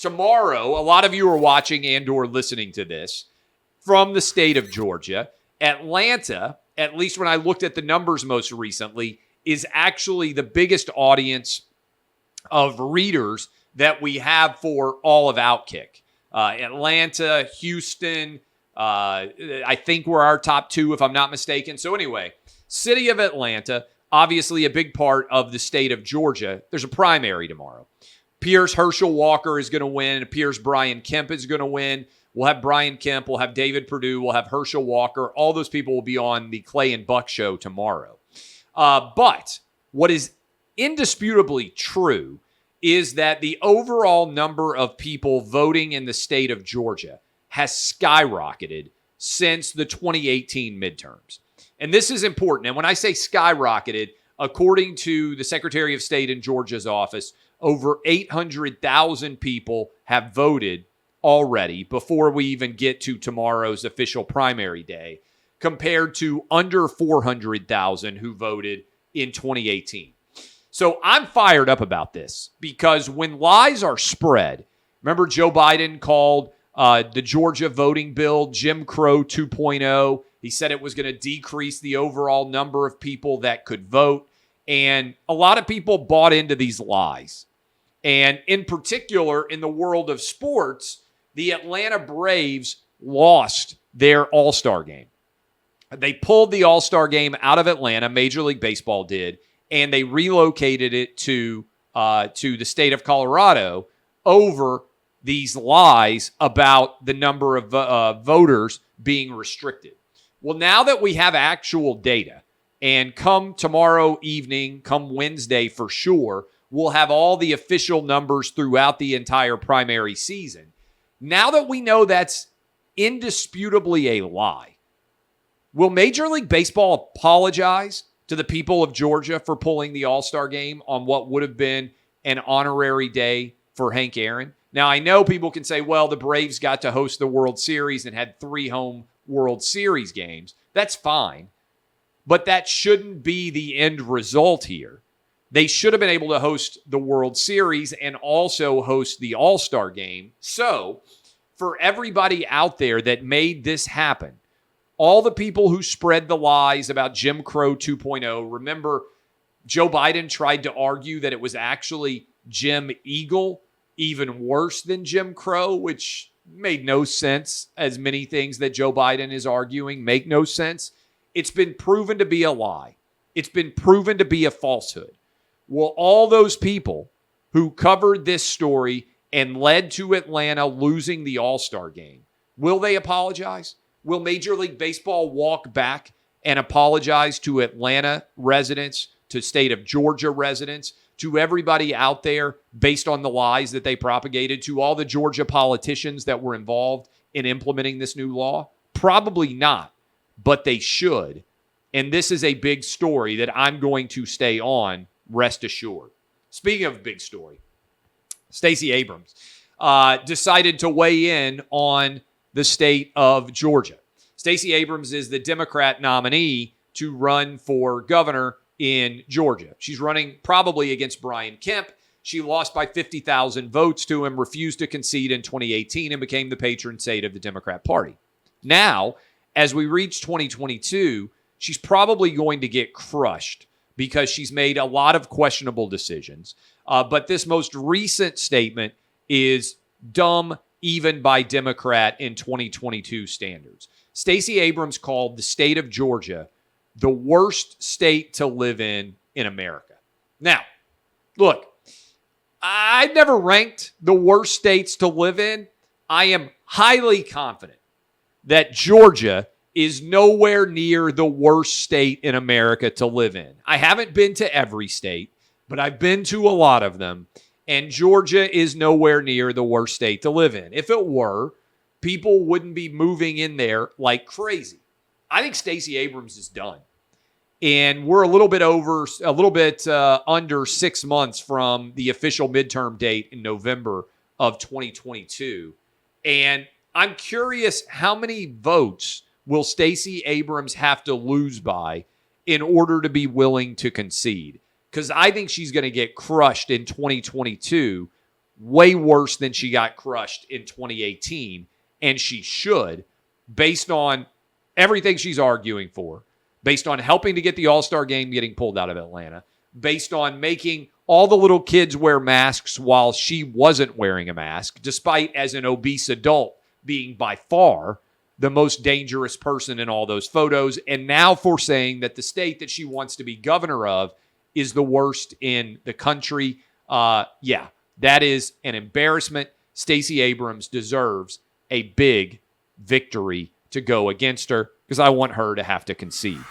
tomorrow, a lot of you are watching and or listening to this from the state of Georgia. Atlanta, at least when I looked at the numbers most recently, is actually the biggest audience of readers that we have for all of Outkick. Atlanta, Houston, I think we're our top two, if I'm not mistaken. So anyway, city of Atlanta, obviously a big part of the state of Georgia. There's a primary tomorrow. Appears Herschel Walker is going to win. It appears Brian Kemp is going to win. We'll have Brian Kemp. We'll have David Perdue. We'll have Herschel Walker. All those people will be on the Clay and Buck show tomorrow. But what is indisputably true is that the overall number of people voting in the state of Georgia has skyrocketed since the 2018 midterms. And this is important. And when I say skyrocketed, according to the Secretary of State in Georgia's office, over 800,000 people have voted already before we even get to tomorrow's official primary day, compared to under 400,000 who voted in 2018. So I'm fired up about this because when lies are spread, remember Joe Biden called the Georgia voting bill Jim Crow 2.0. He said it was going to decrease the overall number of people that could vote. And a lot of people bought into these lies. And in particular, in the world of sports, the Atlanta Braves lost their All-Star game. They pulled the All-Star game out of Atlanta, Major League Baseball did, and they relocated it to the state of Colorado over these lies about the number of voters being restricted. Well, now that we have actual data, and come tomorrow evening, come Wednesday for sure, we'll have all the official numbers throughout the entire primary season. Now that we know that's indisputably a lie, will Major League Baseball apologize to the people of Georgia for pulling the All-Star game on what would have been an honorary day for Hank Aaron? Now, I know people can say, well, the Braves got to host the World Series and had 3 home World Series games. That's fine. But that shouldn't be the end result here. They should have been able to host the World Series and also host the All-Star game. So, for everybody out there that made this happen, all the people who spread the lies about Jim Crow 2.0, remember, Joe Biden tried to argue that it was actually Jim Eagle, even worse than Jim Crow, which made no sense, as many things that Joe Biden is arguing make no sense. It's been proven to be a lie. It's been proven to be a falsehood. Well, all those people who covered this story and led to Atlanta losing the All-Star game, will they apologize? Will Major League Baseball walk back and apologize to Atlanta residents, to state of Georgia residents, to everybody out there based on the lies that they propagated, to all the Georgia politicians that were involved in implementing this new law? Probably not, but they should. And this is a big story that I'm going to stay on, rest assured. Speaking of big story, Stacey Abrams decided to weigh in on the state of Georgia. Stacey Abrams is the Democrat nominee to run for governor in Georgia. She's running probably against Brian Kemp. She lost by 50,000 votes to him, refused to concede in 2018, and became the patron saint of the Democrat Party. Now, as we reach 2022, she's probably going to get crushed because she's made a lot of questionable decisions. But this most recent statement is dumb even by Democrat in 2022 standards. Stacey Abrams called the state of Georgia the worst state to live in America. Now, look, I've never ranked the worst states to live in. I am highly confident that Georgia is nowhere near the worst state in America to live in. I haven't been to every state, but I've been to a lot of them, and Georgia is nowhere near the worst state to live in. If it were, people wouldn't be moving in there like crazy. I think Stacey Abrams is done. And we're a little bit under 6 months from the official midterm date in November of 2022. And I'm curious, how many votes will Stacey Abrams have to lose by in order to be willing to concede? Because I think she's going to get crushed in 2022 way worse than she got crushed in 2018. And she should, based on everything she's arguing for, based on helping to get the All-Star game getting pulled out of Atlanta, based on making all the little kids wear masks while she wasn't wearing a mask, despite as an obese adult being by far the most dangerous person in all those photos, and now for saying that the state that she wants to be governor of is the worst in the country. Yeah, that is an embarrassment. Stacey Abrams deserves a big victory to go against her because I want her to have to concede.